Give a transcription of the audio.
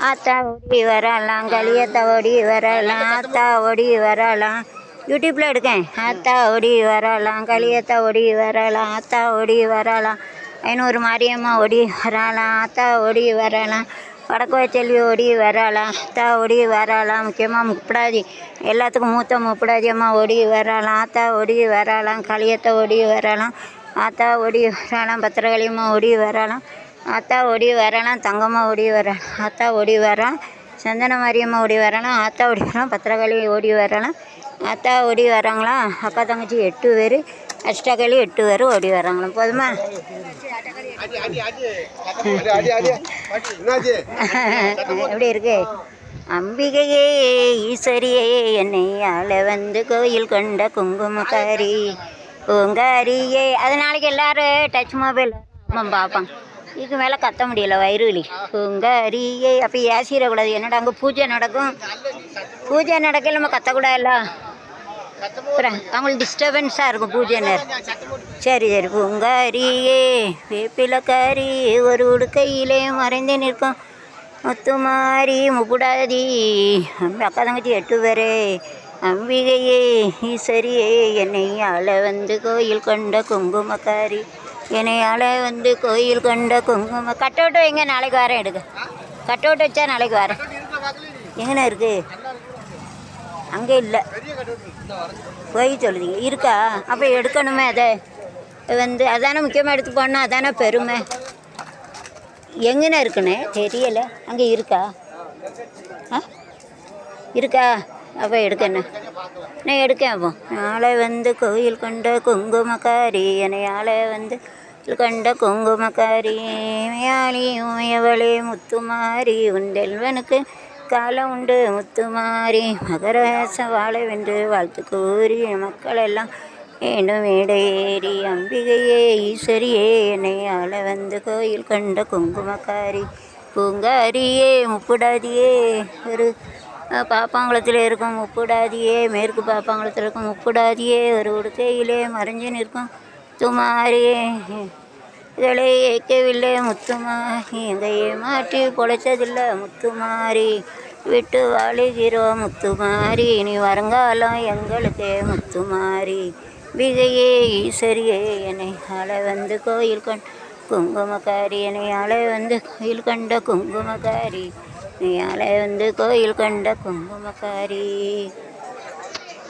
ஆத்தா ஓடி வரலாம், களியத்தா ஓடி வரலாம், ஆத்தா ஓடி வரலாம். யூடியூப்பில் எடுக்கேன். ஆத்தா ஓடி வரலாம், களியத்தா ஓடி வரலாம், ஆத்தா ஓடி வரலாம். 500 மாரியம்மா ஓடி வரலாம், ஆத்தா ஓடி வரலாம். வடக்கு செல்வி ஓடி வரலாம், ஆத்தா ஓடி வரலாம். முக்கியமாக முப்படாதி, எல்லாத்துக்கும் மூத்த முப்படாதி அம்மா ஓடி வரலாம், ஆத்தா ஓடி வரலாம். களியத்தை ஓடி வரலாம், ஆத்தா ஓடி வரலாம். பத்திரகாளியம்மா ஓடி வரலாம், ஆத்தா ஓடி வரலாம். தங்கம்மா ஓடி வரலாம், ஆத்தா ஓடி வரலாம். சந்தன மாரியம்மா ஓடி வரலாம், ஆத்தா ஓடி வரலாம். பத்திரகாளி ஓடி வரலாம், ஆத்தா ஓடி வராங்களா. அக்கா தங்கச்சி 8 பேர், அஷ்டகாளி 8 பேர் ஓடி வராங்களாம். போதுமா? எப்படி இருக்கு? அம்பிகையே ஈஸ்வரியே என்னை ஆள வந்து கோயில் கொண்ட குங்குமக்காரி பூங்காரியே. அது நாளைக்கு எல்லோரும் டச் மொபைல் பார்ப்பாங்க. இதுக்கு மேலே கத்த முடியல, வயிறு வலி. பூங்காரியே அப்போ ஏசிடக்கூடாது. என்னடா அங்கே பூஜை நடக்கும், பூஜை நடக்க நம்ம கத்தக்கூடாதுல்ல, அப்புறம் அவங்களுக்கு டிஸ்டர்பன்ஸாக இருக்கும் பூஜை நேரம். சரி சரி. பூங்காரியே வேப்பிலக்காரி ஒரு உடுக்கையிலே மறைந்து நிற்கும் முத்துமாரி முப்புடாதி அக்கா தங்கச்சி 8 பேரே. அம்பிகையே ஈஸ்வரியே என்னை ஆள வந்து கோயில் கொண்ட குங்குமக்காரி என்னை ஆள வந்து கோயில் கொண்ட குங்கும. கட் அவுட் வைங்க, நாளைக்கு வரேன் எடுக்க. கட் அவுட் வச்சா நாளைக்கு வரேன். எங்கண்ணா இருக்குது? அங்கே இல்லை, போய் சொல்லுதீங்க இருக்கா? அப்போ எடுக்கணுமே. அதை வந்து அதானே முக்கியமாக எடுத்து போனால் அதானே பெருமை. எங்கண்ணா இருக்குண்ணே தெரியலை. அங்கே இருக்கா? இருக்கா? அப்போ எடுக்கண்ணே, நான் எடுக்கேன். அப்போ நாளை வந்து கோயில் கொண்ட குங்குமக்காரி என்னை ஆளை வந்து கண்ட குங்குமக்காரி மேயாளி உமையவளே முத்துமாரி உண்டெல்வனுக்கு காலம் உண்டு முத்துமாரி மகரச வாழ வென்று வாழ்த்து கூறி மக்களெல்லாம் மீண்டும் மேடேறி. அம்பிகையே ஈஸ்வரியே என்னை ஆள வந்து கோயில் கண்ட குங்குமக்காரி பூங்காரியே முப்புடாதியே. ஒரு பாப்பாங்குளத்தில் இருக்கும் முப்புடாதியே, மேற்கு பாப்பாங்குளத்தில் இருக்கும் முப்புடாதியே ஒரு உடுக்கையிலே மறைஞ்சு நிற்கும் முத்துமாரியே. இதை ஏற்கவில்லை முத்துமாரி, எங்கையே மாற்றி பொழைச்சதில்லை முத்துமாரி, விட்டு வாழுகிறோம் முத்துமாரி, இனி வருங்காலம் எங்களுக்கே முத்துமாரி. பிகையே ஈஸ்வரியே என்னை ஆள வந்து கோயில் கொண்ட குங்குமக்காரி என்னை ஆள வந்து கோயில் கண்ட குங்குமக்காரி நீ ஆள வந்து கோயில் கண்ட குங்குமக்காரி.